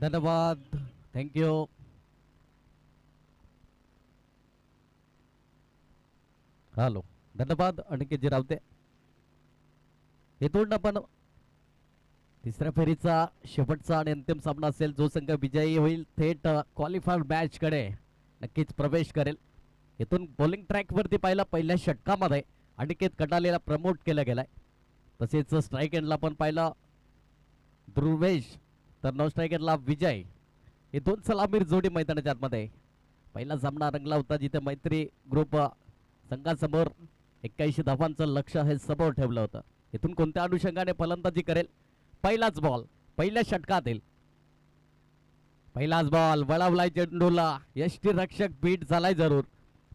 धन्यवाद. Thank you. Hello. धन्यवाद अनिकेतजी रावते. इथून आपण तिसऱ्या फेरीचा शेवटचा आणि अंतिम सामना असेल. जो संघ विजयी होईल थेट क्वालिफायर मॅच कडे नक्कीच प्रवेश करेल. इथून बॉलिंग ट्रॅक वरती पाहिला पहिल्या षटकामध्ये अनिकेत कटालेला प्रमोट केलं गेलाय. तसेच स्ट्राईक एंडला पण पाहिलं ध्रुवेश, तर नॉन स्ट्राईक एंडला विजय. हे दोन सलामीर जोडी मैदानाच्या आतमध्ये पहिला सामना रंगला होता, जिथे मैत्री ग्रुप संघासमोर 81 धावांचं लक्ष हे समोर ठेवलं होतं. इथून कोणत्या अनुषंगाने फलंदाजी करेल? पहिलाच बॉल पहिल्या षटकातील पहिलाच बॉल वळवलाय चेंडूला. यष्टी रक्षक बीट झालाय जरूर,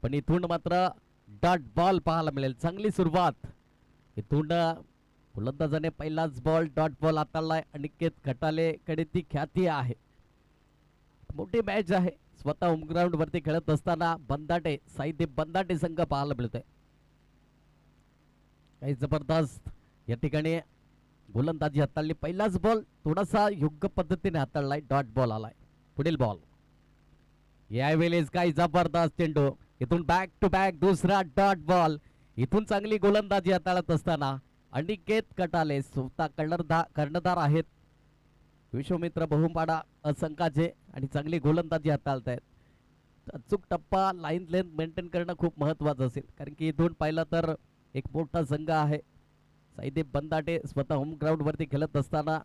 पण इथून मात्र डॉट बॉल पाहायला मिळेल. चांगली सुरुवात इथून फलंदाजाने पहिलाच बॉल डॉट बॉल हाताळलाय. अनिकेत खटालेकडे ती ख्याती आहे. मोठी मॅच आहे. स्वतः होम ग्राउंड वरती खेळत असताना बंदाटे साहित्य बंदाटे संघ पाहायला मिळतोय. काही जबरदस्त या ठिकाणी गोलंदाजी हाताळली. पहिलाच बॉल थोडासा योग्य पद्धतीने हाताळलाय. डॉट बॉल आलाय. पुढील बॉल यावेळेस काही जबरदस्त चेंडू. इथून बॅक टू बॅक दुसरा डॉट बॉल. इथून चांगली गोलंदाजी हाताळत असताना अनिकेत कटाले स्वतः कर्णधार आहेत. विश्वमित्र बहुपाडा असंघाचे आणि चांगली गोलंदाजी हाताळत आहेत. अचूक टप्पा लाईन लेंथ मेंटेन करणं खूप महत्वाचं असेल, कारण की इथून पाहिलं तर एक मोठा संघ आहे. साईदेव बंदाटे स्वतः होम ग्राउंड वरती खेळत असताना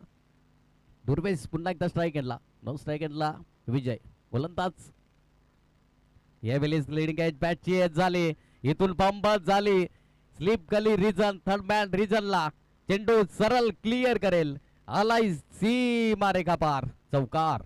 दुर्वेश पुन्हा एकदा स्ट्राईक एंडला. नो स्ट्राईक एंडला विजय. गोलंदाज यावेळेस लिडिंग एज बॅटची एज झाली. इथून बंबत झाली. स्लिप गली रिजन थर्ड मॅन रिजनला चेंडू सरळ क्लिअर करेल. आलाय सीमा रेखा पार. चौकार.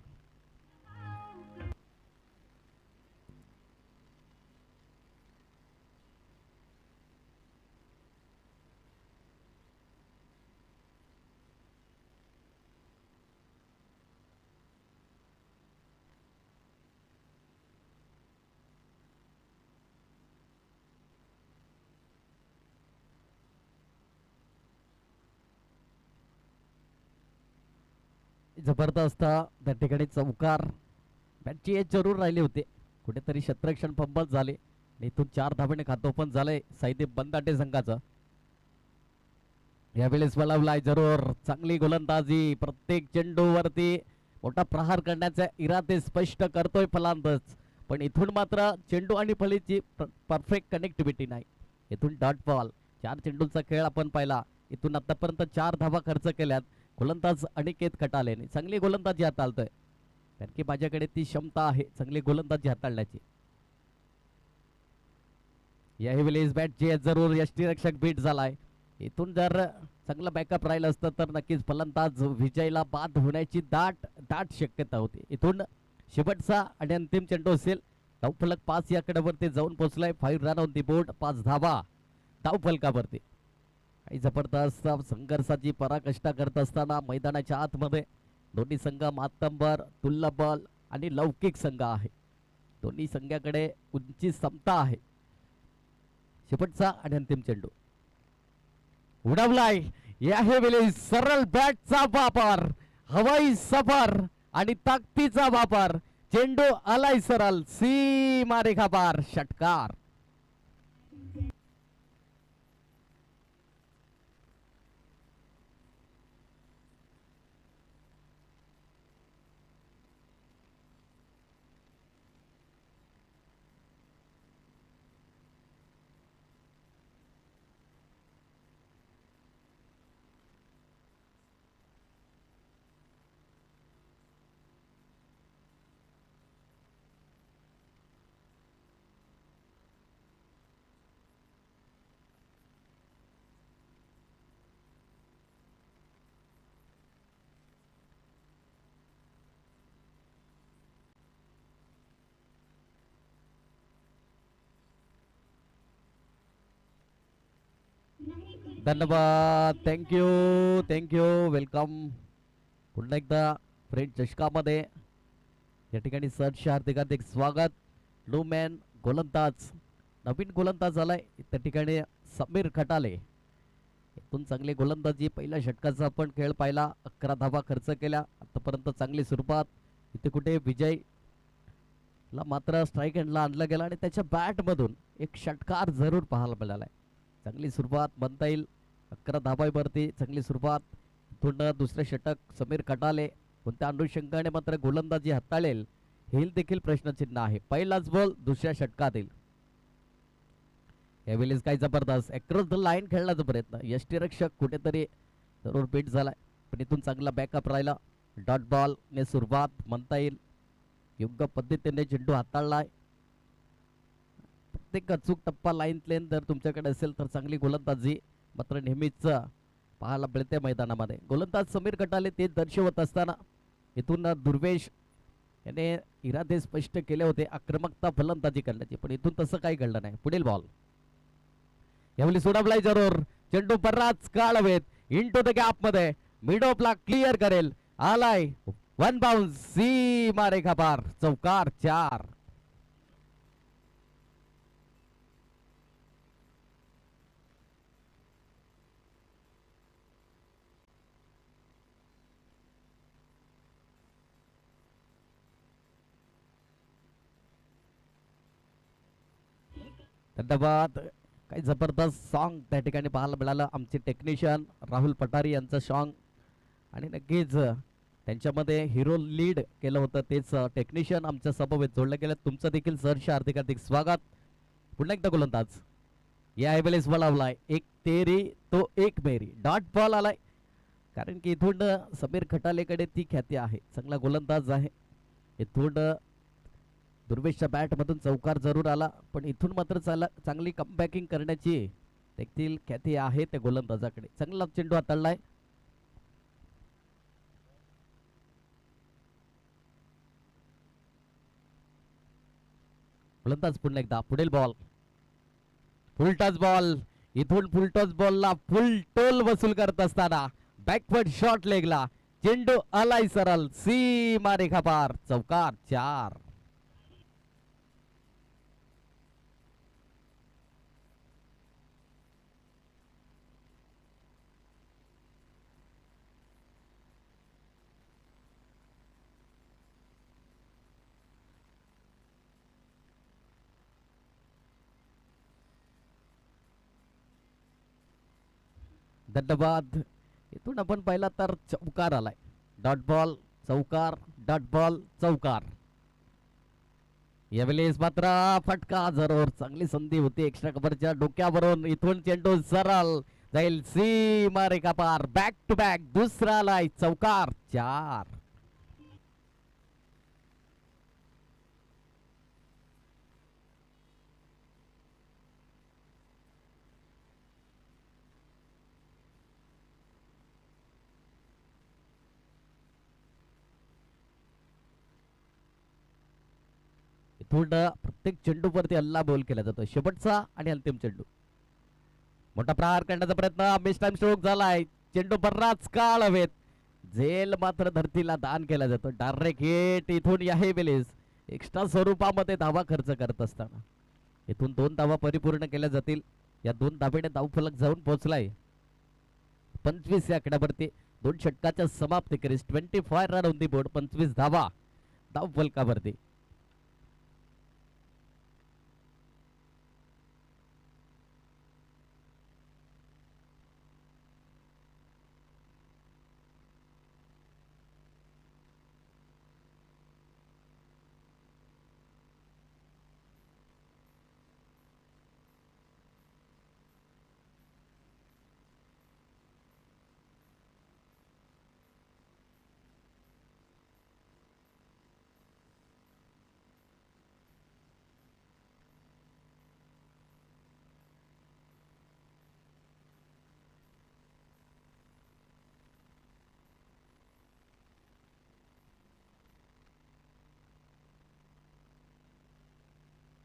जबरदस्त त्या ठिकाणी चौकार. बॅटची एज जरूर राहिली होते. कुठेतरी क्षेत्ररक्षण फंबल झाले. इथून 4 धावेने खातो पण झालंय साईदेव बंदाटे संघाचं. यावेळेस वळवलाय जरूर. चांगली गोलंदाजी. प्रत्येक चेंडूवरती मोठा प्रहार करण्याचा इरादे स्पष्ट करतोय फलंदाज, पण इथून मात्र चेंडू आणि फळीची परफेक्ट कनेक्टिव्हिटी नाही. इथून डॉट बॉल. 4 चेंडूंचा खेळ आपण पाहिला. इथून आतापर्यंत 4 धावा खर्च केल्यात. गोलंदाज अनिकेत खटालेने चांगली गोलंदाजी हाताळतोय, कारण की माझ्याकडे ती क्षमता आहे चांगली गोलंदाजी हाताळण्याची. यावेळेस बॅटची जरूर यष्टीरक्षक बीट झालाय. इथून जर चांगला बॅकअप राहिलं असतं तर नक्कीच फलंदाज विजयला बाद होण्याची दाट शक्यता होती. इथून शेवटचा आणि अंतिम चेंडू असेल. धावफलक 5 या कडेवरती जाऊन पोहोचलाय. 5 रन ऑन दी बोर्ड. 5 धावा धावफलकावरती. काही जबरदस्त संघर्षाची पराकाष्ठा करत असताना मैदानाच्या आतमध्ये दोन्ही संघ मातंबर तुल्यबल आणि लौकिक संघ आहे. दोन्ही संघाकडे उंची समता आहे. शेवटचा आणि अंतिम चेंडू उडवलाय. यावेळी सरळ बॅटचा वापर, हवाई सफर आणि ताकदीचा वापर. चेंडू आलाय सरळ सीमा रेखा पार. षटकार. धन्यवाद. Thank you welcome. पुन्हा एकदा फ्रेंड चषकामध्ये या ठिकाणी सरचे हार्दिक स्वागत. नो मॅन गोलंदाज नवीन गोलंदाज आलाय त्या ठिकाणी समीर खटाले. इथून चांगली गोलंदाजी. पहिल्या षटकाचा आपण खेळ पाहिला. 11 धावा खर्च केल्या. आतापर्यंत चांगली सुरुवात. इथे कुठे विजय ला मात्र स्ट्राईक हँडला आणलं गेलं आणि त्याच्या बॅट मधून एक षटकार जरूर पाहायला मिळालाय. चांगली सुरुवात म्हणता येईल. 11 धाबांवरती चांगली सुरुवात. इथून दुसरे षटक समीर खटाले कोणत्या अनुषंगाने मात्र गोलंदाजी हाताळेल हे देखील प्रश्नचिन्ह आहे. पहिलाच बॉल दुसऱ्या षटकात येईल. यावेळेस काय जबरदस्त अक्रॉस द लाईन खेळण्याचा प्रयत्न. यष्टीरक्षक कुठेतरी जरूर बीट झालाय पण इथून चांगला बॅकअप राहिला. डॉट बॉल ने सुरुवात म्हणता येईल. योग्य पद्धतीने चेंडू हाताळलाय. प्रत्येक अचूक टप्पा लाईन लेन जर तुमच्याकडे असेल तर चांगली गोलंदाजी मात्र नेहमीच पाहायला मिळते मैदानामध्ये. गोलंदाज समीर खटाले ते दर्शवत असताना इथून दुर्वेश याने इरादे स्पष्ट केले होते आक्रमकता फलंदाजी करण्याची पण इथून तसं काही घडलं नाही. पुढील बॉल यावेळी सोडवलाय जरूर. चेंडू बराच काळ हवेत इंटू द गॅप मध्ये मिड ऑफला क्लिअर करेल. आलाय वन बाउन्स सीमा रेखा पार. चौकार 4. धन्यवाद. काही जबरदस्त सॉन्ग त्या ठिकाणी पाहायला मिळालं. आमचे टेक्निशियन राहुल पटारी यांचं सॉन्ग आणि नक्कीच त्यांच्यामध्ये हिरो लीड केलं होतं तेच टेक्निशियन आमच्या समवेत जोडलं गेलं. तुमचं देखील सहर्ष हार्दिक हार्दिक स्वागत. पुन्हा एकदा गोलंदाज या एव्हलेस वळवलाय. एक तेरी तो एक मेरी. डॉट बॉल आलाय कारण की इथून समीर खटालेकडे ती ख्याती आहे. चांगला गोलंदाज आहे. इथून दुर्वेशच्या बॅट मधून चौकार जरूर आला पण इथून मात्र चांगली कमबॅकिंग करण्याची देखील ख्याती आहे त्या गोलंदाजाकडे. चांगला चेंडू हाताळलाय. गोलंदाज पुन्हा एकदा. पुढील बॉल फुलटॉस बॉल. इथून फुलटॉस बॉलला फुल टोल वसूल करत असताना बॅकवर्ड शॉट लेगला चेंडू आलाय सरळ सीमा रेखा पार. चौकार 4. धन्यवाद. इथून आपण पाहिला तर चौकार आलाय. डॉट बॉल चौकार डॉट बॉल चौकार. यावेळेस मात्र फटका जरूर. चांगली संधी होती एक्स्ट्रा कव्हरच्या डोक्यावरून. इथून चेंडू सरळ जाईल सीमा रेखा पार. बॅक टू बॅक दुसरा आलाय. चौकार 4. इथून प्रत्येक चेंडूवरती हल्ला बोल केला जातो. शेवटचा आणि अंतिम चेंडू. मोठा प्रहार करण्याचा प्रयत्न. मिस टाइम स्ट्रोक झालाय. चेंडू बराच काळ हवेत. झेल मात्र धरतीला दान केला जातो. Direct hit. इथून या वेळेस एक्स्ट्रा स्वरूपामध्ये धावा खर्च करत असताना इथून 2 धावा परिपूर्ण केल्या जातील. या 2 धावेने धावफलक जाऊन पोहोचलाय 25 या आकड्यावरती. 2 षटकाच्या समाप्ती करीस 25 रन ऑन दी बोर्ड. 25 धावा धावफलकावरती.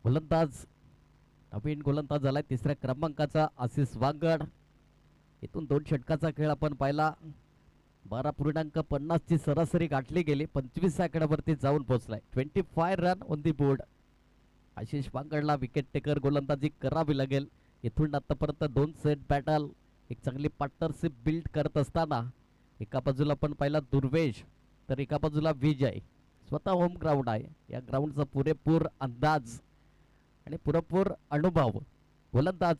गोलंदाज नवीन गोलंदाज झालाय 3ऱ्या क्रमांकाचा आशिष वांगड. इथून 2 षटकाचा खेळ आपण पाहिला. 12.50 ची सरासरी गाठली गेली. 25 आकड्यावरती जाऊन पोहोचलाय. 25 run on the board. Ashish वांगडला विकेट टेकर गोलंदाजी करावी लागेल. इथून आतापर्यंत 2 सेट बॅटल एक चांगली पार्टनरशिप बिल्ड करत असताना एका बाजूला आपण पाहिला दुर्वेश तर एका बाजूला विजय. स्वतः होम ग्राउंड आहे. या ग्राउंडचा पुरेपूर अंदाज आणि पुरेपूर अनुभव. गोलंदाज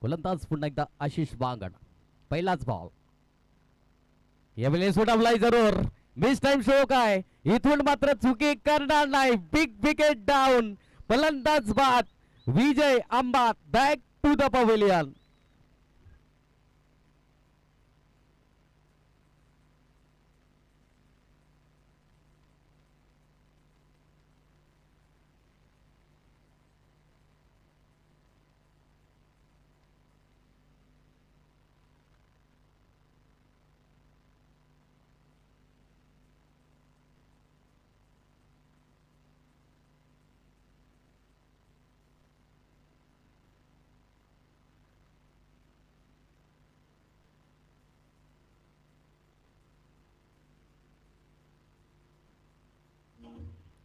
गोलंदाज पुन्हा एकदा आशिष वांगड. पहिलाच बॉल यावेळेस उडवलाय जरूर. मिस टाइम शो काय इथून मात्र चुकी करणार नाही. Big wicket down. फलंदाज बाद. विजय आंबा बॅक टू द पवेलियन.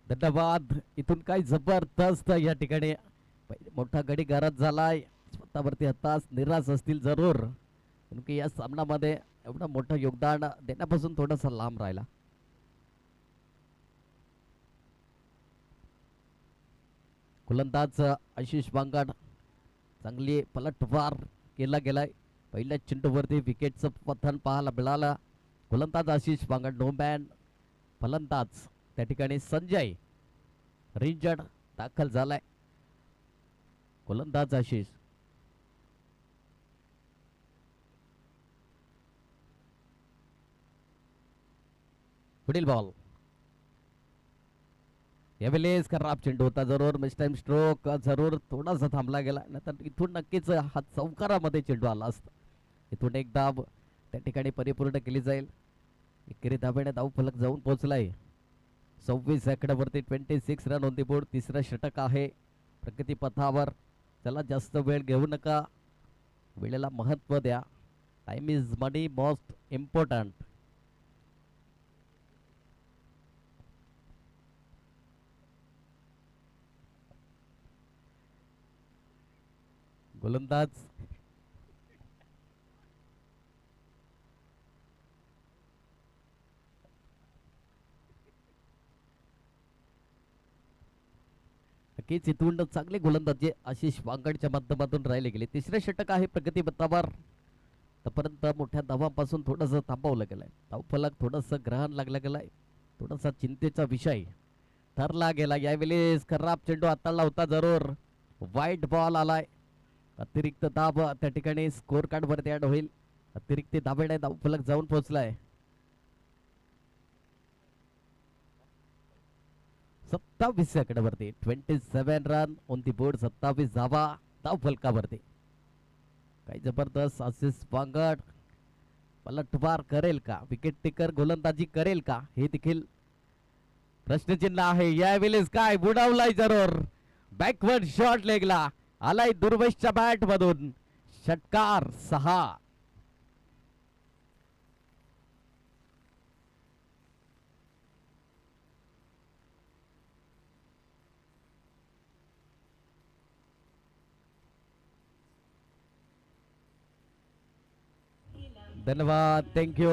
धन्यवाद. इथून काय जबरदस्त या ठिकाणी मोठा गडी गरज झालाय. स्वतःवरती हताश निराश असतील जरूर, कारण या सामन्यामध्ये एवढं मोठं योगदान देण्यापासून थोडासा लांब राहिला. गोलंदाज आशिष वांगड चांगली पलटवार केला गेलाय. पहिल्या चेंडूवरती विकेटचं पतन पाहायला मिळालं. गोलंदाज आशिष वांगड नो मॅन. फलंदाज त्या ठिकाणी संजय रिंजड दाखल झालाय. गोलंदाज आशिष पुढील बॉल यावेळेस खराब चेंडू होता. जरूर मिस टाइम स्ट्रोक जरूर थोडासा थांबला गेला. नंतर इथून नक्कीच हा चौकारामध्ये चेंडू आला असता. इथून एक दाब त्या ठिकाणी परिपूर्ण केली जाईल. एकेरी धाब्याने धाव फलक जाऊन पोहोचलाय. 26 सेकंदावरती 26 रन ऑन द बोर्ड. तिसरा षटक आहे प्रगती पथावर. चला जास्त वेळ घेऊ नका. वेळेला महत्व द्या. Time is money most important. गोलंदाज नक्कीच इथून चांगले गोलंदाजी आशिष वांगडच्या माध्यमातून राहिले गेले. तिसरे षटक आहे प्रगती पथावर. तोपर्यंत मोठ्या धावांपासून थोडंसं थांबवलं गेलंय. धावफलक थोडंसं ग्रहण लागलं गेलंय. थोडासा चिंतेचा विषय ठरला गेला. यावेळेस खराब चेंडू हाताळला होता. जरूर वाईट बॉल आलाय. अतिरिक्त दाब त्या ठिकाणी स्कोर कार्ड वरती ऍड होईल. अतिरिक्त दाबेने धावफलक जाऊन पोहोचलाय. 27 सेकंदावरती 27 रन ऑन दी बोर्ड. 27 धावा धावफलकावरती. काही जबरदस्त आशिष वांगड पलटवार करेल का? विकेट टेकर गोलंदाजी करेल का? हे देखील प्रश्नचिन्ह आहे. यावेळेस काय बुडावलाय जरूर. बॅकवर्ड शॉट लेगला आलाय दुर्वेशच्या बॅट मधून. षटकार 6. धन्यवाद. थँक्यू.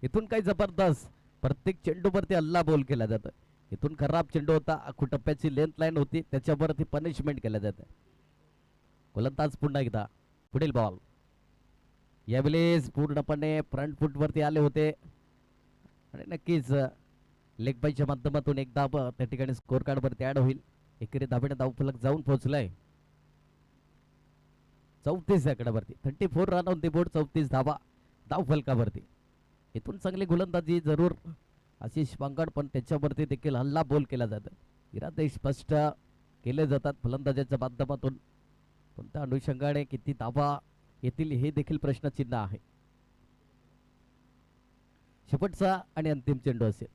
इथून काही जबरदस्त प्रत्येक चेंडूवरती हल्ला बोल केला जातो. इथून खराब चेंडू होता. टप्प्याची लेंथ लाईन होती त्याच्यावरती पनिशमेंट केलं जातं. गोलंदाज पुन्हा एकदा पुढील बॉल. यावेळेस पूर्णपणे फ्रंट फूट वरती आले होते आणि नक्कीच लेग बायच्या माध्यमातून एक धाब त्या ठिकाणी स्कोर कार्ड वरती ऍड होईल. एकेरी धाब्याने धावफलक जाऊन पोहोचलाय. 34 सेकंदावरती 34 रन ऑन द बोर्ड. 34 धावा धावफलकावरती. इथून चांगली गोलंदाजी जरूर आशिष वांगड, पण त्याच्यावरती देखील हल्ला बोल केला जातो. इरादे स्पष्ट केले जातात फलंदाजाच्या माध्यमातून. कोणत्या अनुषंगाने किती धावा येतील हे देखील प्रश्नचिन्ह आहे. शेवटचा आणि अंतिम चेंडू असेल.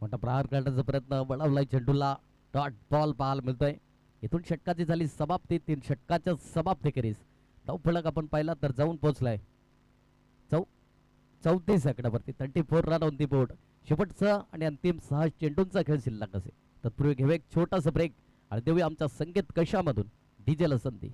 मोठा प्रहार करण्याचा प्रयत्न वळवलाय चेंडूला. डॉट बॉल पाहायला मिळतोय. इथून षटकाची झाली समाप्ती. 3 षटकाच्या समाप्तीखेरीज फलक आपण पाहिला तर जाऊन पोहोचलाय 34 आकड्यावरती. 34 रन ऑन दी बोर्ड. शेवटचा आणि अंतिम 6 चेंडूंचा खेळ शिल्लक असेल. तत्पूर्वी घेऊ एक छोटासा ब्रेक आणि देऊया आमच्या संगीत कशामधून डीजे संधी.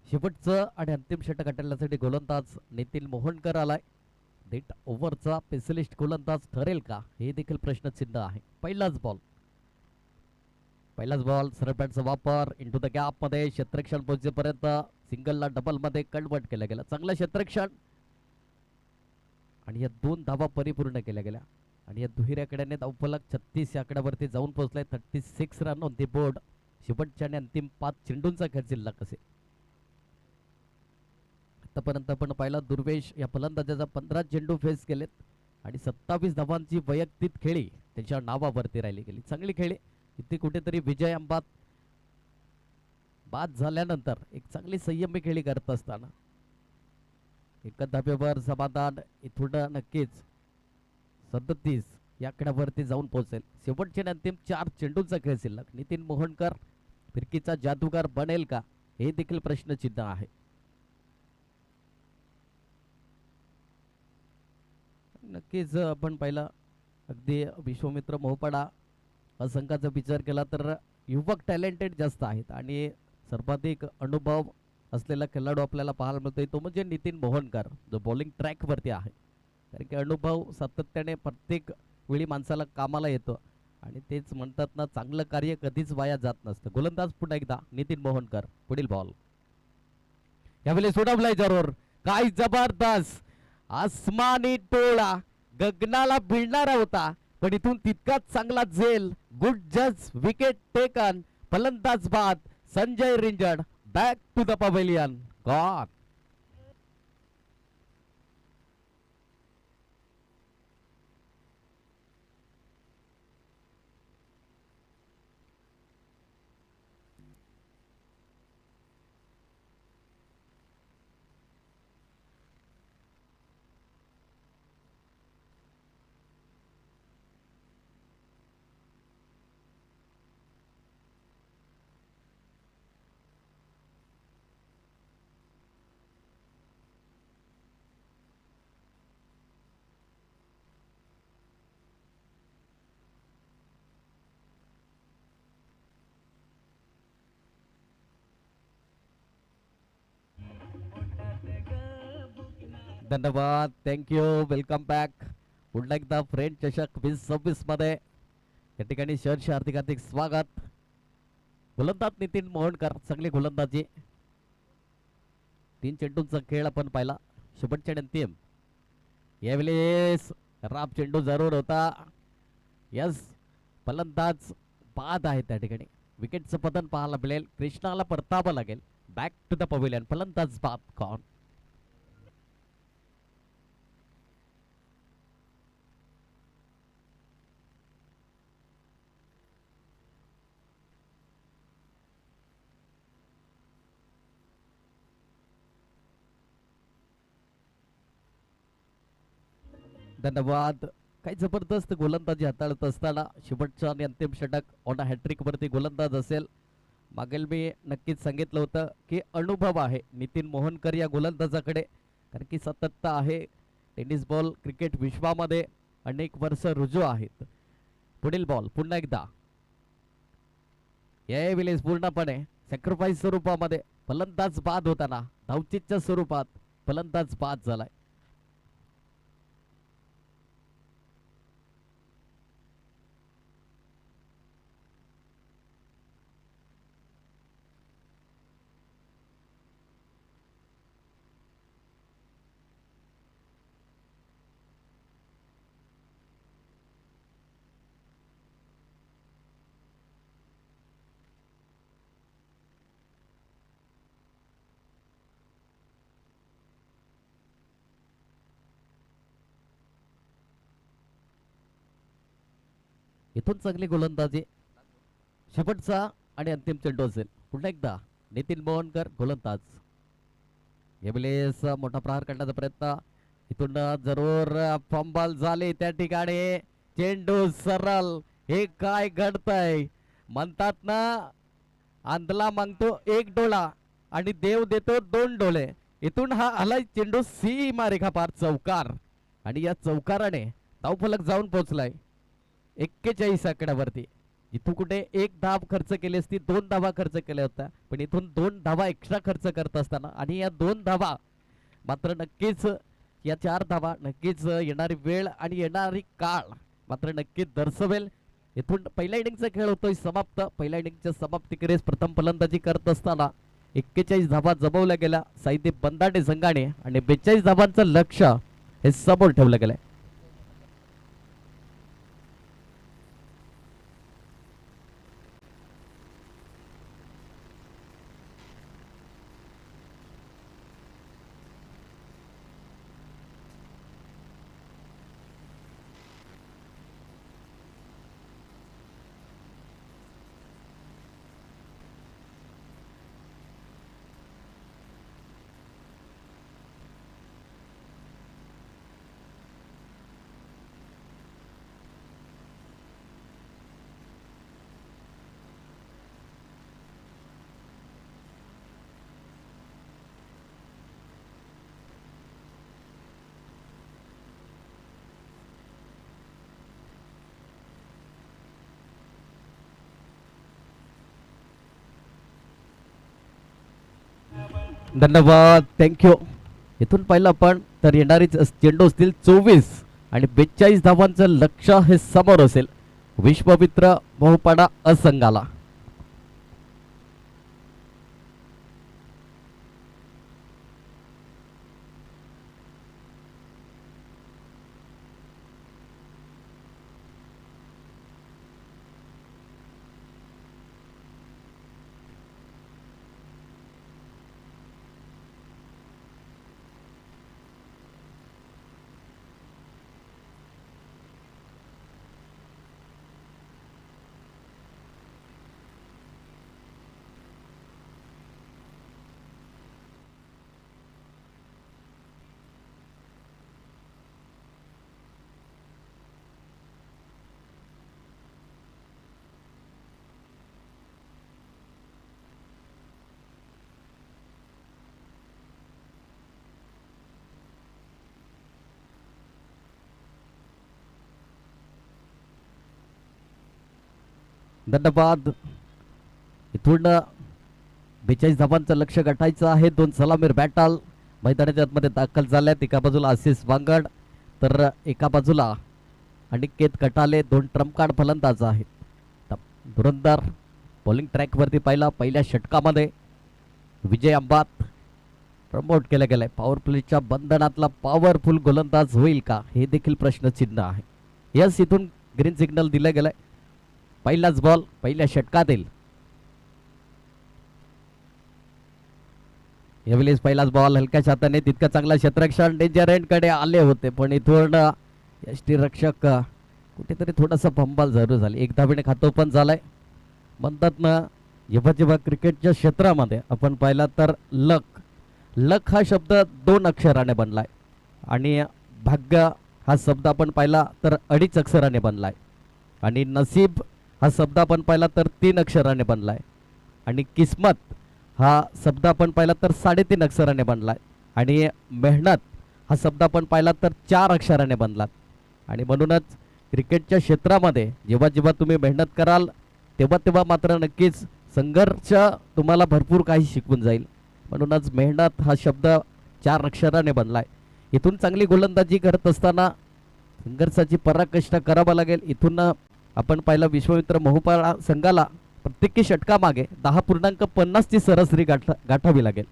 शेवटचं आणि अंतिम षटक हाताळण्यासाठी गोलंदाज नितीन मोहनकर आलाय. डेट ओव्हरचा स्पेशलिस्ट गोलंदाज ठरेल का हे देखील प्रश्नचिन्ह आहे. पहिलाच बॉल सरळ बॅटचा वापर इंटू द गॅप मध्ये क्षेत्ररक्षण पोहोचेपर्यंत सिंगलला डबल मध्ये कन्वर्ट केलं गेलं. चांगलं क्षेत्ररक्षण आणि या 2 धावा परिपूर्ण केल्या गेल्या आणि या दुहेरी आकड्याने धावफलक 36 या आकड्यावरती जाऊन पोहोचलाय. 36 रन ऑन दी बोर्ड. शेवटच्या आणि अंतिम 5 चेंडूंचा खेळ शिल्लक असेल. आतापर्यंत आपण पाहिला दुर्वेश या फलंदाजाचा 15 चेंडू फेस केलेत आणि 27 धावांची वैयक्तिक खेळी त्यांच्या नावावरती राहिली गेली. चांगली खेळी. इथे कुठेतरी विजय अंबात बाद झाल्यानंतर एक चांगली संयमी खेळी करत असताना एका धाब्यावर समाधान इथून नक्कीच 37 या आकड्यावरती जाऊन पोहोचेल. शेवटचे अंतिम 4 चेंडूंचा खेळ शिल्लक. नितीन मोहनकर फिरकीचा जादूगार बनेल का हे देखील प्रश्नचिन्ह आहे. नक्कीच आपण पाहिला अगदी विश्वमित्र मोहपाडा संघाचा विचार केला तर युवक टॅलेंटेड जास्त आहेत आणि सर्वाधिक अनुभव असलेला खेळाडू आपल्याला पाहायला मिळतोय तो म्हणजे नितीन मोहनकर जो बॉलिंग ट्रॅकवरती आहे. कारण की अनुभव सातत्याने प्रत्येक वेळी माणसाला कामाला येतो आणि तेच म्हणतात ना चांगलं कार्य कधीच वाया जात नसतं. गोलंदाज पुन्हा एकदा नितीन मोहनकर. पुढील बॉल यावेळी सोडवलाय जरूर. काय जबरदस्त आसमानी टोळा गगनाला भिडणारा होता पण इथून तितकाच चांगला झेल. गुड जज विकेट टेकन. फलंदाज बाद. Sanjay Rinjad back to the pavilion. Gone. धन्यवाद. थँक्यू. Welcome back. पुन्हा एकदा फ्रेंड चषक 2026 मध्ये या ठिकाणी शहर्ष हार्दिक हार्दिक स्वागत. गोलंदाज नितीन मोहनकर चांगली गोलंदाजी. 3 चेंडूंचा खेळ आपण पाहिला. शेवटच्या अंतिम यावेळेस राब चेंडू जरूर होता. यस फलंदाज बाद आहे त्या ठिकाणी. विकेटचं पतन पाहायला मिळेल. कृष्णाला परतावं लागेल. Back to the pavilion. फलंदाज बाद. कॉन. धन्यवाद. काही जबरदस्त गोलंदाजी हाताळत असताना शेवटचं आणि अंतिम षटक ऑन हॅट्रिक वरती गोलंदाज असेल. मागेल मी नक्कीच सांगितलं होतं की अनुभव आहे नितीन मोहनकर या गोलंदाजाकडे. कारण की सातत्य आहे. टेनिस बॉल क्रिकेट विश्वामध्ये अनेक वर्ष रुजू आहेत. पुढील बॉल पुन्हा एकदा यावेळेस पूर्णपणे सॅक्रिफाईस स्वरूपामध्ये फलंदाज बाद होताना धावचीच्या स्वरूपात फलंदाज बाद झालाय. इथून चांगली गोलंदाजी. शेवटचा आणि अंतिम चेंडू असेल. पुन्हा एकदा नितीन मोहनकर गोलंदाज. यावेळेस मोठा प्रहार करण्याचा प्रयत्न. इथून जरूर फंबल झाले त्या ठिकाणी. चेंडू सरळ. हे काय घडतंय म्हणतात ना, आंधला मागतो एक डोळा आणि देव देतो दोन डोळे. इथून हा आलाय चेंडू सीमा रेखा पार चौकार आणि या चौकाराने धावफलक जाऊन पोहोचलाय 41 आकड्यावरती. इथून कुठे एक धाव खर्च केली असती, 2 धावा खर्च केल्या होत्या, पण इथून 2 धावा एक्स्ट्रा खर्च करत असताना आणि या 2 धावा मात्र नक्कीच, या 4 धावा नक्कीच येणारी वेळ आणि येणारी काळ मात्र नक्कीच दर्शवेल. इथून पहिल्या इनिंगचा खेळ होतोय समाप्त. पहिल्या इनिंगच्या समाप्तीकडेच प्रथम फलंदाजी करत असताना 41 धावा जमवल्या गेल्या साईदीप बंदाटे संघाने आणि 42 धावांचं लक्ष हे समोर ठेवलं गेलंय. धन्यवाद, थँक्यू. इथून पाहिलं आपण तर येणारी चेंडू असतील 24 आणि 42 धावांचं लक्ष हे समोर असेल विश्वमित्र मोहपाडा असंघाला. धन्यवाद. इथून 42 धावांचं लक्ष गाठायचं आहे. 2 सलामीर बॅटल मैदानाच्या आतमध्ये दाखल झाल्यात. एका बाजूला आशिष वांगड तर एका बाजूला अनिकेत कटाले. 2 ट्रम्प कार्ड फलंदाज आहेत. धुरंधर बॉलिंग ट्रॅकवरती पहिल्या षटकामध्ये विजय अंबात प्रमोट केलं गेलंय. पॉवर प्लेच्या बंधनातला पॉवरफुल गोलंदाज होईल का, हे देखील प्रश्नचिन्ह आहे. यस, इथून ग्रीन सिग्नल दिलं गेलंय. पहिलाच बॉल पहिल्या षटकातील. यावेळेस पहिलाच बॉल हलक्या हाताने तितका चांगला क्षेत्ररक्षण डेंजर एंड कडे आले होते, पण इथून यष्टीरक्षक कुठेतरी थोडासा फंबल जरूर झाली. एक धावेने खातो पण झालाय. म्हणतात ना, जेव्हा क्रिकेटच्या क्षेत्रामध्ये आपण पाहिला तर लक हा शब्द 2 अक्षराने बनलाय आणि भाग्य हा शब्द आपण पाहिला तर 2.5 अक्षराने बनलाय आणि नसीब हा शब्द आपण पाहिला तर 3 अक्षराने बनलाय आणि किस्मत हा शब्द आपण पाहिला तर 3.5 अक्षराने बनलाय आणि मेहनत हा शब्द आपण पाहिला तर 4 अक्षराने बनलात. आणि म्हणूनच क्रिकेटच्या क्षेत्रामध्ये जेव्हा तुम्ही मेहनत कराल तेव्हा मात्र नक्कीच संघर्ष तुम्हाला भरपूर काही शिकवून जाईल. म्हणूनच मेहनत हा शब्द 4 अक्षराने बनलाय. इथून चांगली गोलंदाजी करत असताना संघर्षाची पराकाष्ठा करावा लागेल. इथून आपण पाहिलं विश्वमित्र मोहपाडा संघाला प्रत्येकी षटकामागे 10.50 ची सरासरी गाठावी लागेल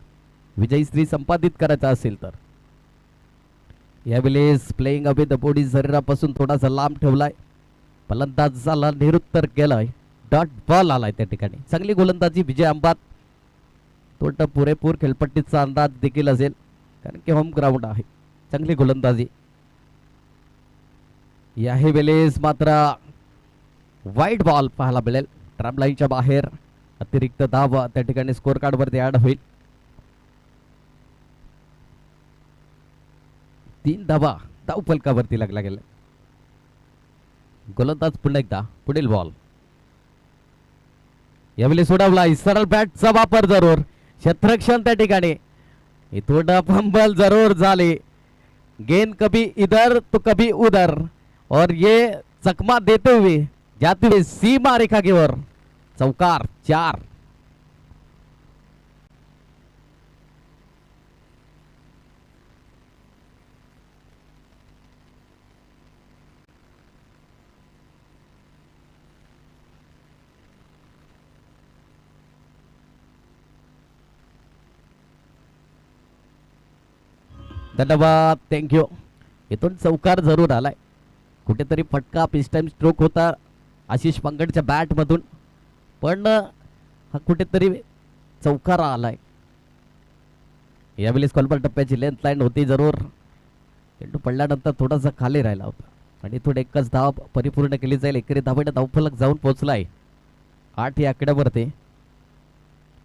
विजयी श्री संपादित करायचा असेल तर. यावेळेस प्लेइंग अवे द बॉडी शरीरापासून थोडासा लांब ठेवलाय. फलंदाजाला निरुत्तर केलाय. डॉट बॉल आलाय त्या ठिकाणी. चांगली गोलंदाजी विजय अंबात. तोट पुरेपूर खेळपट्टीचा अंदाज देखील असेल कारण की होम ग्राउंड आहे. चांगली गोलंदाजी. याही वेळेस मात्र वाईट बॉल पाहायला मिळेल. ट्रॅप लाईनच्या बाहेर अतिरिक्त धाव त्या ठिकाणी स्कोर कार्ड वरती ऍड होईल. 3 धावा धाव फलकावरती लागला गेला. गोलंदाज पुन्हा एकदा पुढील बॉल. यावेळी सोडवला सरळ बॅटचा वापर जरूर. क्षेत्ररक्षण त्या ठिकाणी इथून फंबल जरूर झाले. गेंद कभी इधर तो कभी उधर और ये चकमा देते हुए जाते हुए सीमा रेखा की ओर. चौकार 4. धन्यवाद, थँक्यू. इथून चौकार जरूर आलाय. कुठेतरी फटका पिच टाइम स्ट्रोक होता आशिष पांगडच्या बॅट मधून, पण हा कुठेतरी चौकार आलाय. यावेळी स्कॉलपर टप्प्याची लेंथ लाईन होती जरूर. चेंडू पडल्यानंतर थोडासा खाली राहिला होता आणि थोडे एकच धाव परिपूर्ण केली जाईल. एकेरी धावेने धावफलक जाऊन पोहोचलाय 8 या आकड्यावरती.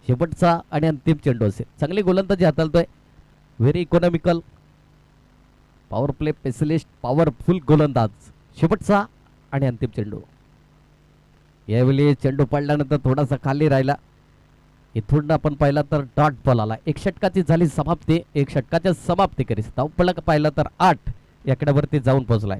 शेवटचा आणि अंतिम चेंडू असेल. चांगली गोलंदाजी हाताळतोय. Very economical power play specialist, powerful गोलंदाज. शेवटचा आणि अंतिम चेंडू. यावेळी चेंडू पडल्यानंतर थोडासा खाली राहिला. इथून आपण पाहिला तर डॉट बॉल आला. 1 षटकाची झाली समाप्ती. 1 षटकाच्या समाप्ती करीस धावफलक पाहिला तर 8 याकड्यावरती जाऊन पोहोचलाय.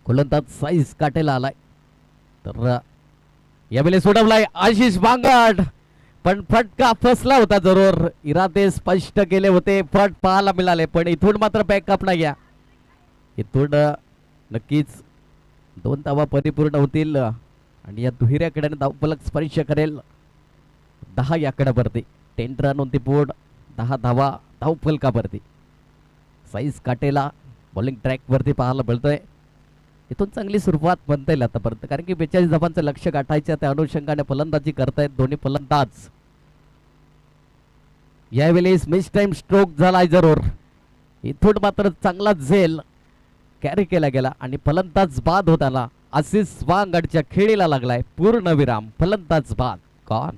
गोलंदाज साईज काटेला आलाय. तर यावेळी सोडवलाय आशिष बांगड, पण फटका फसला होता जरूर. इरादे स्पष्ट केले होते, फट पाहायला मिळाले, पण इथून मात्र बॅकअप नाही घ्या. इथून नक्कीच 2 धावा परिपूर्ण होतील आणि या दुहेऱ्याकडे धावफलक स्पर्श करेल 10 या आकड्यावरती. 10 रन ऑन द बोर्ड, 10 धावा धावफलकावरती. साईज काटेला बॉलिंग ट्रॅक वरती पाहायला मिळतोय. इथून चांगली सुरुवात म्हणता येईल आतापर्यंत, कारण की 42 धावांचं लक्ष गाठायचं त्या अनुषंगाने फलंदाजी करतायत दोन्ही फलंदाज. यावेळी मिस टाइम स्ट्रोक झालाय जरूर. इथून मात्र चांगला झेल कॅरी केला गेला आणि फलंदाज बाद होताना आशिष वांगडच्या खेळीला लागलाय पूर्णविराम. फलंदाज बाद गॉन.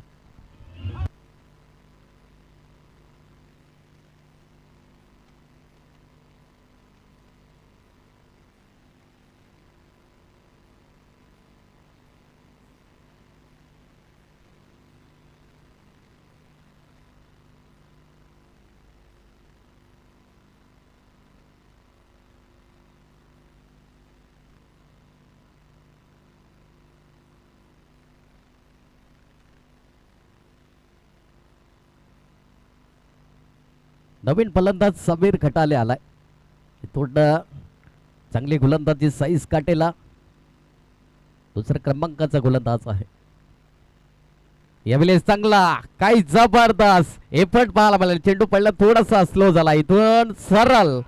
नवीन फलंदाज समीर खटाले आलाय. थोडं चांगली गोलंदाजी साईज काटेला दुसऱ्या क्रमांकाचा गोलंदाज आहे. यावेळी चांगला काही जबरदस्त एफर्ट पाहायला मिळाला. चेंडू पडला थोडासा स्लो झाला. इथून सरळ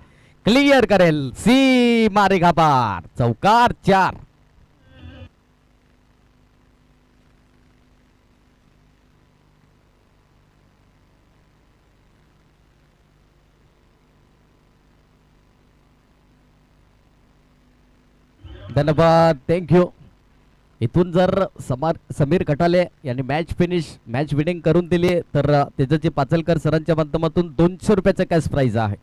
क्लिअर करेल सीमा रेखा पार. चौकार 4. धन्यवाद, थँक्यू. इथून जर समीर खटाले यांनी मॅच विनिंग करून दिली तर त्याचं जे पाचलकर सरांच्या माध्यमातून 200 रुपयाचं कॅश प्राइज आहे.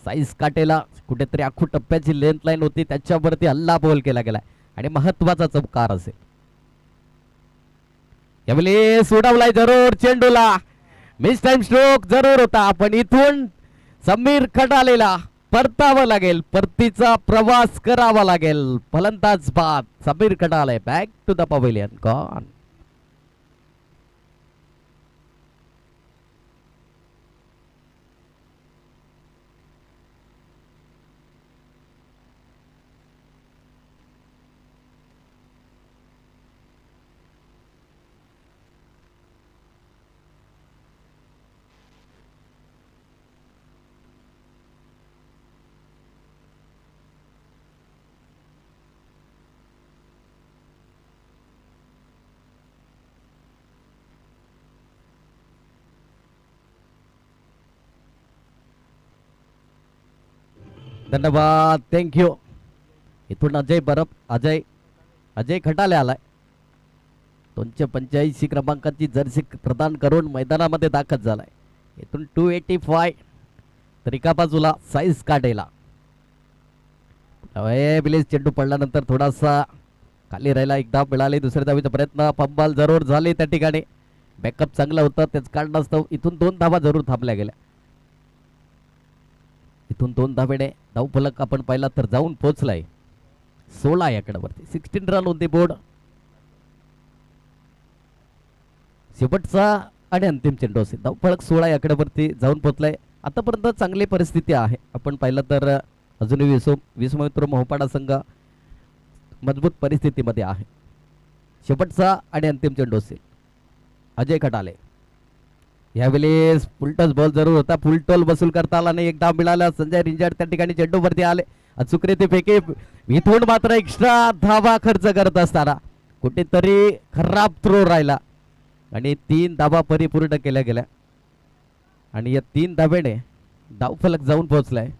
साईज काटेला कुठेतरी आखू टप्प्याची लेंथ लाईन होती, त्याच्यावरती हल्ला बॉल केला गेला आणि महत्वाचा चमकार असेल. यावेळी सोडवलाय जरूर चेंडूला. मिस टाइम स्ट्रोक जरूर होता, पण इथून समीर खटालेला परतावं लागेल, परतीचा प्रवास करावा लागेल. फलंदाज बाद Sameer Khatale back to the pavilion gone. धन्यवाद, थँक्यू. इथून अजय बरफ, अजय अजय खटाले आलाय. 285 क्रमांकाची जर्सी प्रदान करून मैदानामध्ये दाखल झालाय. इथून 285 तर एका बाजूला साईज काढेला. बिलेस चेंडू पडल्यानंतर थोडासा खाली राहिला. एक धाव मिळाली, दुसऱ्या धावीचा प्रयत्न, पंबाल जरूर झाली त्या ठिकाणी. बॅकअप चांगलं होतं, त्याच कारणास्तव इथून 2 धावा जरूर थांबल्या गेल्या. इथून 2 धावेने धावफलक आपण पाहिला तर जाऊन पोहोचलाय 16 या कडवरती. 16 रन ऑन द बोर्ड. शेवटचा आणि अंतिम चेंडू असेल. धावफलक 16 या कडवरती जाऊन पोहोचलाय. आतापर्यंत चांगली परिस्थिती आहे. आपण पाहिलं तर अजूनही विश्वमित्र मोहपाडा संघ मजबूत परिस्थितीमध्ये आहे. शेवटचा आणि अंतिम चेंडू असेल. अजय खटाले यावेळेस फुलटॉस बॉल जरूर होता, फुलटॉल वसूल करता आला नाही. एक धाव मिळाला. संजय रिंजाड त्या ठिकाणी चेंडू वरती आले. अचूकरीती फेके. इथून मात्र एक्स्ट्रा धावा खर्च करत असताना कुठेतरी खराब थ्रो राहिला आणि 3 धावा परिपूर्ण केल्या गेल्या. आणि या 3 धावेने धावफलक जाऊन पोहोचलाय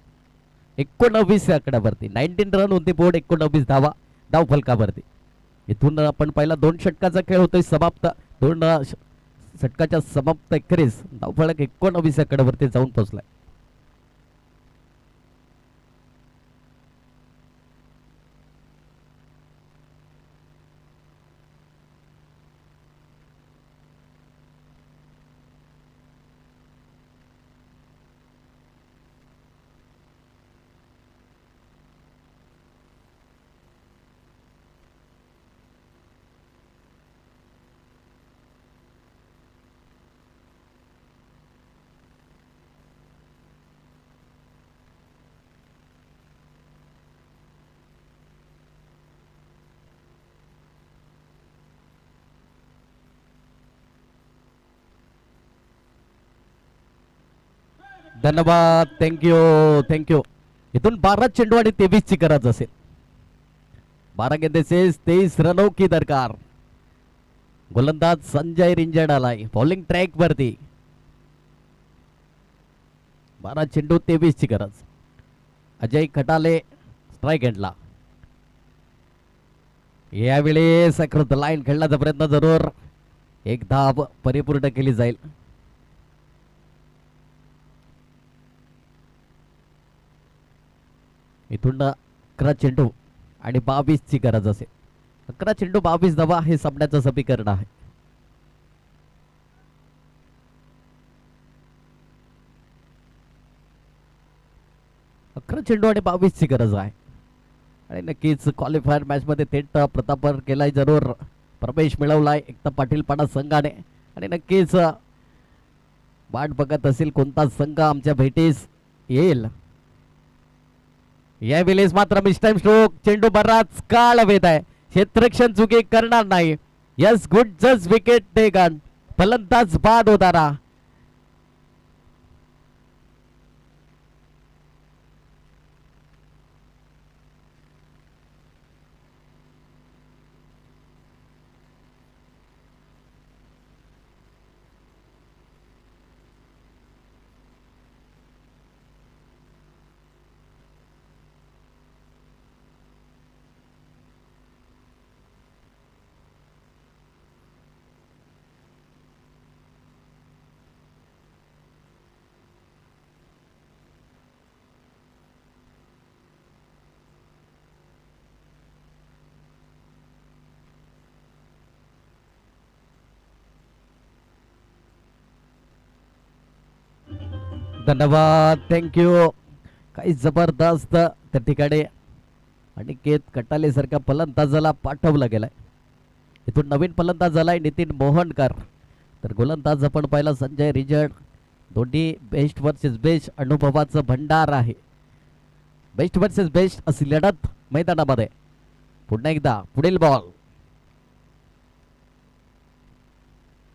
19 आकड्यावरती. 19 रन होती बोर्ड, 19 धावा धावफलकावरती. इथून आपण पहिला 2 षटकाचा खेळ होतोय समाप्त. 2 षटकाच्या समाप्त 21 धावफलक 19 आकड्यावरती जाऊन पोहोचलाय. धन्यवाद, थँक्यू थँक्यू. इथून 12 चेंडू आणि 23 ची गरज असेल. 12 गेंदेचे 23 रनों की दरकार. गोलंदाज संजय रिंजड आलाय बॉलिंग ट्रॅक वरती. 12 चेंडू 23 ची गरज. अजय खटाले स्ट्राईक एंडला. यावेळेस अक्रॉस द लाईन खेळण्याचा प्रयत्न जरूर. एक धाव परिपूर्ण केली जाईल. इथून 11 चेंडू आणि 22 ची गरज असेल. 11 चेंडू 22 धावा हे सामन्याचं समीकरण आहे. अकरा चेंडू आणि 22 ची गरज आहे. आणि नक्कीच क्वालिफायर मॅच मध्ये थेट प्रतापर केलाय जरूर. प्रवेश मिळवलाय एकता पाटील पाडा संघाने. आणि नक्कीच वाट बघत असेल कोणता संघ आमच्या भेटीस येईल. यावेळेस मात्र मिस्टाईम स्ट्रोक. चेंडू बराच काळ हवेत आहे. क्षेत्ररक्षण चुकी करणार नाही. Yes good just wicket taken. फलंदाज बाद होताना. धन्यवाद, थँक्यू. काही जबरदस्त त्या ठिकाणी अनिकेत कटाले सारख्या फलंदाजाला पाठवलं गेलाय. इथून नवीन फलंदाज झालाय नितीन मोहनकर. तर गोलंदाज आपण पाहिला संजय रिजड. दोन्ही बेस्ट वर्सेस बेस्ट अनुभवाचं भंडार आहे. बेस्ट वर्सेस बेस्ट अशी लढत मैदानामध्ये. पुन्हा एकदा पुढील बॉल.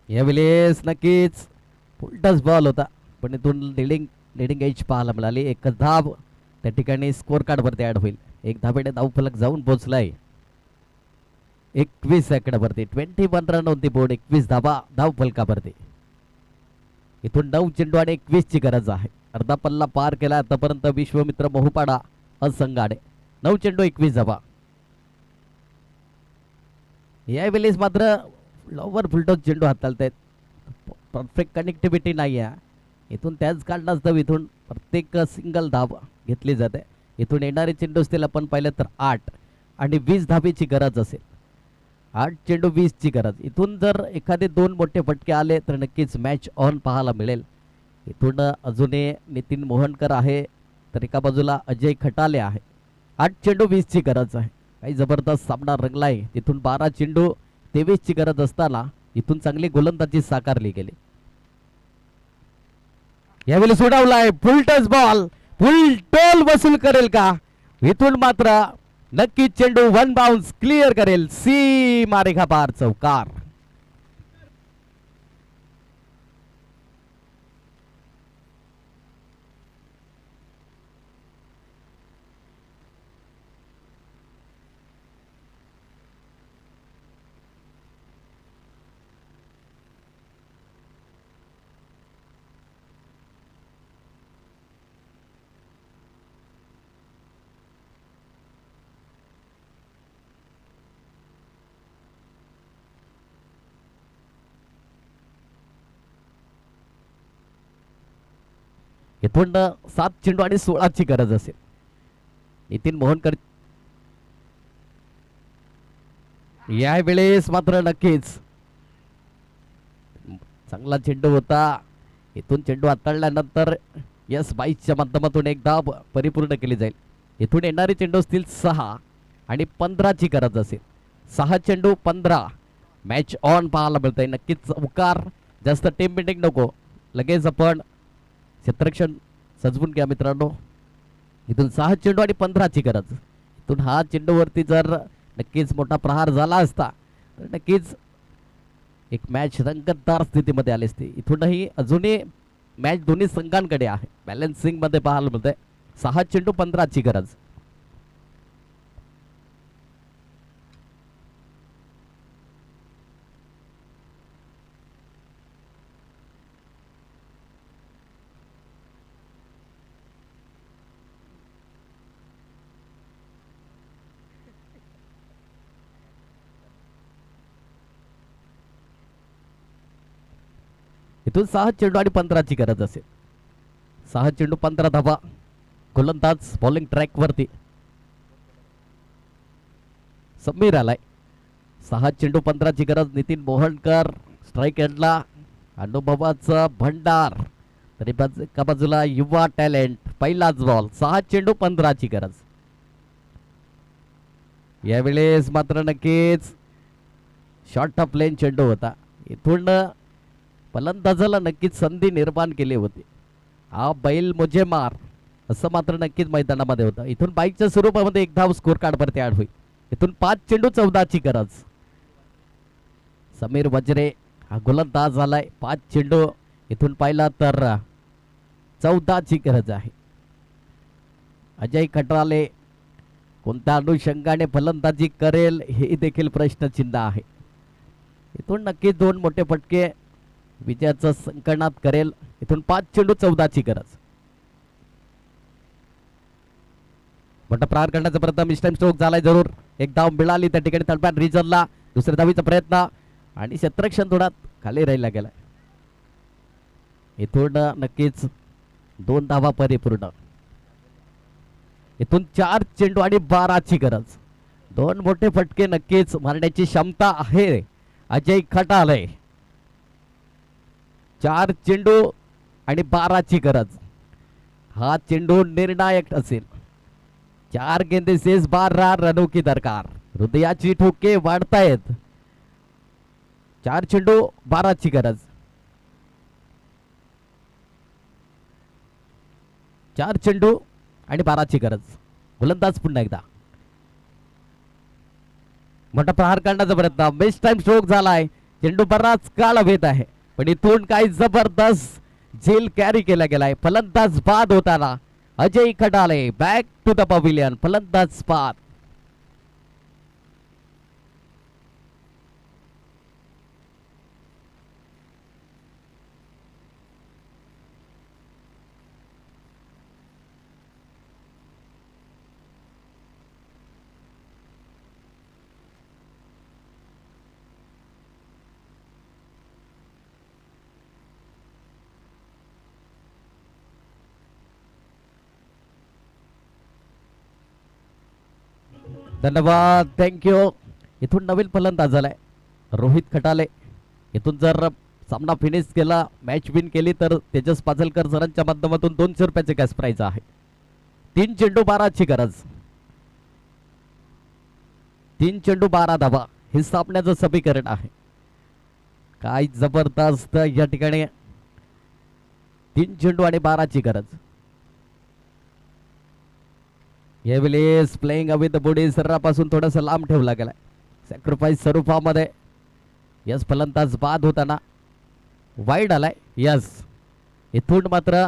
यावेळेस नक्कीच उलटाच बॉल होता पण इथून लिडिंग एज पाहायला मिळाली. एक धाव त्या ठिकाणी स्कोर कार्ड वरती ऍड होईल. एक धावेने धावफलक जाऊन पोहोचलाय 21 सेकंदावरती. 21 रन होती बोर्ड. 21 धावा धावफलकावरती. इथून 9 चेंडू आणि 21 ची गरज आहे. अर्धा पल्ला पार केला आतापर्यंत विश्वमित्र मोहपाडा असंघाने. 9 चेंडू 21 धावा. यावेळेस मात्र लॉवर फुलटॉस चेंडू हाताळतायत. परफेक्ट कनेक्टिव्हिटी नाही आहे. इथून त्याच कारणास्तव इथून प्रत्येक सिंगल धाव घेतली जाते. इथून येणारे चेंडू असतील आपण पाहिलं तर 8 आणि 20 धावेची गरज असेल. 8 चेंडू 20 ची गरज. इथून जर एखादे 2 मोठे फटके आले तर नक्कीच मॅच ऑन पाहायला मिळेल. इथून अजूनही नितीन मोहनकर आहे तर एका बाजूला अजय खटाले आहे. 8 चेंडू 20 ची गरज आहे. काही जबरदस्त सामना रंगलाय. तिथून 12 चेंडू 23 ची गरज असताना इथून चांगली गोलंदाजी साकारली गेली. यावेळी सोडवलाय full touch ball. Full toll वसूल करेल का? इथून मात्र नक्की चेंडू 1 बाउन्स क्लिअर करेल. सी मारेखा पार चौकार. इथून 7 चेंडू आणि 16 ची गरज असेल. नितीन मोहनकर यावेळेस मात्र नक्कीच चांगला चेंडू होता. इथून चेंडू हाताळल्यानंतर यस 22च्या माध्यमातून एक धाव परिपूर्ण केली जाईल. इथून येणारे चेंडू असतील 6 आणि 15 ची गरज असेल. 6 चेंडू 15. मॅच ऑन पाहायला मिळतंय. नक्कीच उकार जास्त टीम बिल्डिंग नको. लगेच आपण क्षेत्ररक्षण सजवून घ्या मित्रांनो. इथून 6 चेंडू आणि 15 ची गरज. इथून हा चेंडूवरती जर नक्कीच मोठा प्रहार झाला असता तर नक्कीच एक मॅच रंगतदार स्थितीमध्ये आली असती. इथूनही अजूनही मॅच दोन्ही संघांकडे आहे. बॅलन्सिंग मध्ये पाहायला मिळतंय. 6 चेंडू 15 ची गरज. इथून 6 चेंडू आणि 15 ची गरज असेल. 6 चेंडू 15 धावा. गोलंदाज बॉलिंग ट्रॅक वरती. समीर आलाय. 6 चेंडू 15 ची गरज. नितीन मोहनकर स्ट्राईक एंडला. अनुभवाचा भंडार. तरी एका बाजूला युवा टॅलेंट. पहिलाच बॉल. 6 चेंडू 15 ची गरज. यावेळेस मात्र नक्कीच शॉर्ट ऑफ लेन चेंडू होता. इथून फलंदाजाला नक्कीच संधी निर्माण केली होती. हा बैल मुझे मार असं मात्र नक्कीच मैदानामध्ये होतं. इथून बाईकच्या स्वरूपामध्ये एक धाव स्कोर कार्ड वरती ऍड होईल. इथून 5 चेंडू 14 ची गरज. समीर वज्रे हा गोलंदाज झालाय. 5 चेंडू इथून पाहिला तर 14 ची गरज आहे. अजय खटाले कोणत्या अनुषंगाने फलंदाजी करेल हे देखील प्रश्नचिन्ह आहे. इथून नक्कीच 2 मोठे फटके विजयाचं संकलनात करेल. इथून 5 चेंडू 14 ची गरज. मोठा प्रहार करण्याचा प्रयत्न मिस्टर स्ट्रोक झालाय. जरूर एक धाव मिळाली त्या ठिकाणी. तळपॅन रिजनला दुसऱ्या धावीचा प्रयत्न आणि क्षेत्ररक्षण थोडा खाली राहिला गेला. इथून नक्कीच 2 धावा परिपूर्ण. इथून 4 चेंडू आणि 12 ची गरज. 2 मोठे फटके नक्कीच मारण्याची क्षमता आहे अजय खटाले. 4 चेंडू आणि 12 ची गरज. हा चेंडू निर्णायक असेल. 4 गेंदेसेस 12 रनों की दरकार. हृदयाची ठोके वाढतायत. 4 चेंडू 12 ची गरज. 4 चेंडू आणि 12 ची गरज. गोलंदाज पुन्हा एकदा मोठा प्रहार करण्याचा प्रयत्न. बेस्ट टाइम स्ट्रोक झालाय. चेंडू बराच काळ हवेत आहे पण इथून काही जबरदस्त झेल कॅरी केला गेलाय. फलंदाज बाद होताना Ajay Khatale back to the pavilion. फलंदाज बाद. धन्यवाद. थँक्यू. इथून नवीन फलंदाज आलाय रोहित खटाले. इथून जर सामना फिनिश केला मॅच विन केली तर तेजस पाजलकर सरांच्या माध्यमातून 200 रुपयाचे कॅश प्राइज आहे. 3 चेंडू 12 ची गरज. 3 चेंडू 12 धावा हे सामन्याचं समीकरण आहे. काय जबरदस्त या ठिकाणी 3 चेंडू आणि 12 ची गरज. यावेळेस प्लेइंग अविथ द बॉडी शरीरापासून थोडासा लांब ठेवला गेलाय. सॅक्रिफाईस स्वरूपामध्ये. यस फलंदाज बाद होताना वाईड आलाय. यस इथून मात्र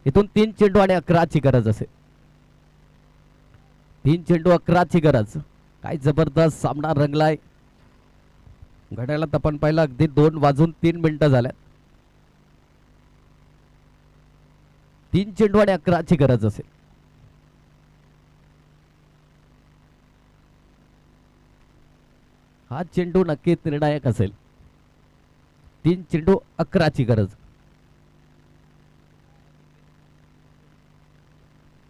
इथून 3 चेंडू आणि 11 ची गरज असेल. 3 चेंडू 11 ची गरज. काय जबरदस्त सामना रंगलाय. घड्याळात आपण पाहिलं अगदी 2:03 झाल्यात. 3 चेंडू आणि 11 ची गरज असेल. हा चेंडू नक्कीच निर्णायक असेल. 3 चेंडू 11 ची गरज.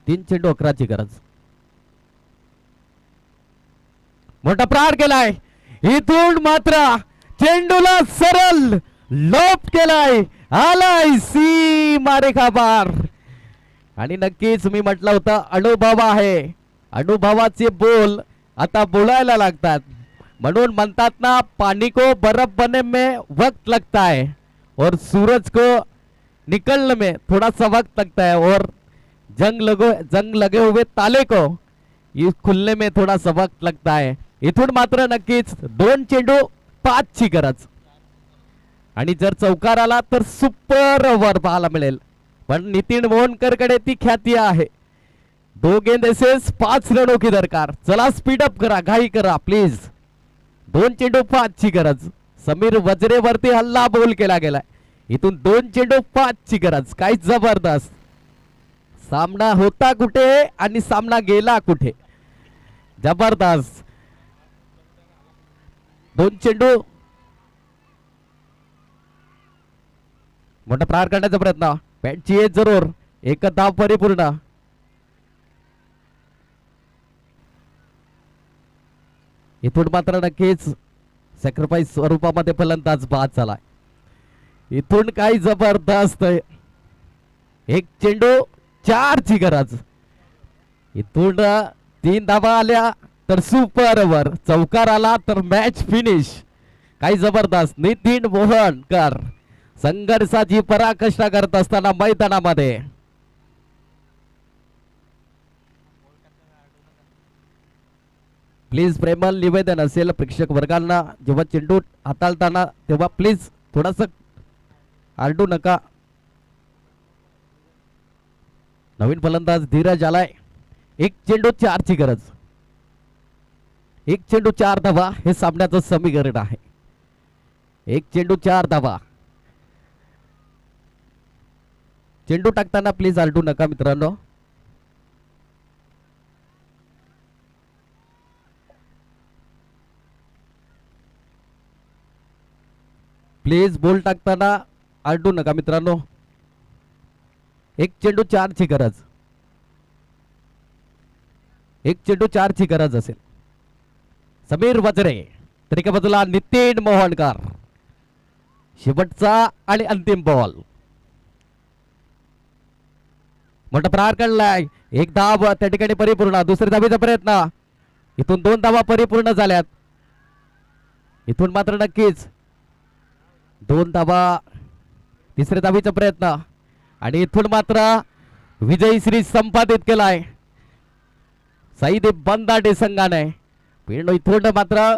3 चेंडू 11 ची गरज. मोठा प्रहार केलाय. इथून मात्र चेंडूला सरळ लोप केलाय. आलाय सीमा रेखा पार. आणि नक्कीच मी म्हटलं होतं अनुभव आहे. अनुभवाचे बोल आता बोलायला लागतात. म्हणून म्हणतात ना पानी को बर्फ बनने में वक्त लगता है और सूरज को निकलने में थोड़ा सा वक्त लगता है और जंग लगे हुए ताले को ये खुलने में थोड़ा सा वक्त लगता है. इथून मात्र नक्कीच 2 चेंडू 5 ची गरज. आणि जर चौकार आला तर सुपर ओव्हर पाहायला मिळेल. पण नितीन मोहनकरकडे ती ख्याती आहे. 2 गेंदेसेस 5 रनों की दरकार. चला स्पीडअप करा, घाई करा प्लीज. 2 चेंडू 5 ची गरज. समीर वजरेवरती हल्ला बोल केला गेलाय. इथून 2 चेंडू 5 ची गरज. काय जबरदस्त सामना होता कुठे आणि सामना गेला कुठे. जबरदस्त. 2 चेंडू. मोठा प्रहार करण्याचा प्रयत्न. बॅटची एज जरूर. एक धाव परिपूर्ण. इथून मात्र नक्कीच सॅक्रिफाईस स्वरूपामध्ये फलंदाज बाद झालाय. इथून काय जबरदस्त. 1 चेंडू 4 ची गरज. इथून 3 धावा आल्या तर सुपर ओव्हर. चौकार आला तर मॅच फिनिश. काय जबरदस्त. नितीन मोहनकर संघर्षाची पराकाष्ठा करत असताना मैदानामध्ये. प्लीज प्रेमल निवेदन असेल प्रेक्षक वर्गांना जेव्हा चेंडू हाताळताना तेव्हा प्लीज थोडस आरडू नका. नवीन फलंदाज धीरज आलाय. 1 चेंडू 4 ची गरज. 1 चेंडू 4 धावा हे सामन्याचं समीकरण आहे. 1 चेंडू 4 धावा. चेंडू टाकताना प्लीज आलटू नका मित्रांनो. प्लीज बॉल टाकताना आलटू नका मित्रांनो. 1 चेंडू 4 ची गरज. 1 चेंडू 4 ची गरज असेल. समीर वजरे तरीके बाजूला नितीन मोहनकर. शेवटचा आणि अंतिम बॉल. मोठा प्रहार काढलाय. एक धाव त्या ठिकाणी परिपूर्ण. दुसऱ्या धावेचा प्रयत्न. इथून 2 धावा परिपूर्ण झाल्यात. इथून मात्र नक्कीच 2 धावा. तिसऱ्या धावेचा प्रयत्न आणि इथून मात्र विजयी श्री संपादित केलाय साईद बंदाटे संघाने. पण इथून मात्र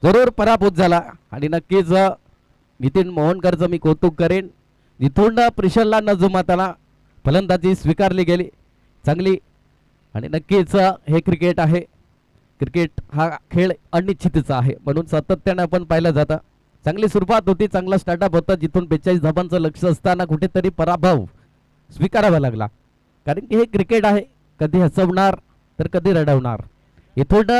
जरूर पराभूत झाला आणि नक्कीच नितीन मोहनकरचं मी कौतुक करेन. इथून प्रेशरला न जुमाताना फलंदाजी स्वीकारली गेली चांगली. आणि नक्कीच हे क्रिकेट आहे. क्रिकेट हा खेळ अनिश्चितचा आहे म्हणून सातत्याने आपण पाहिलं जातं. चांगली सुरुवात होती. चांगला स्टार्टअप होता. जिथून 42 धावांचं लक्ष असताना कुठेतरी पराभव स्वीकारावा लागला. कारण की हे क्रिकेट आहे. कधी हसवणार तर कधी रडवणार. इथून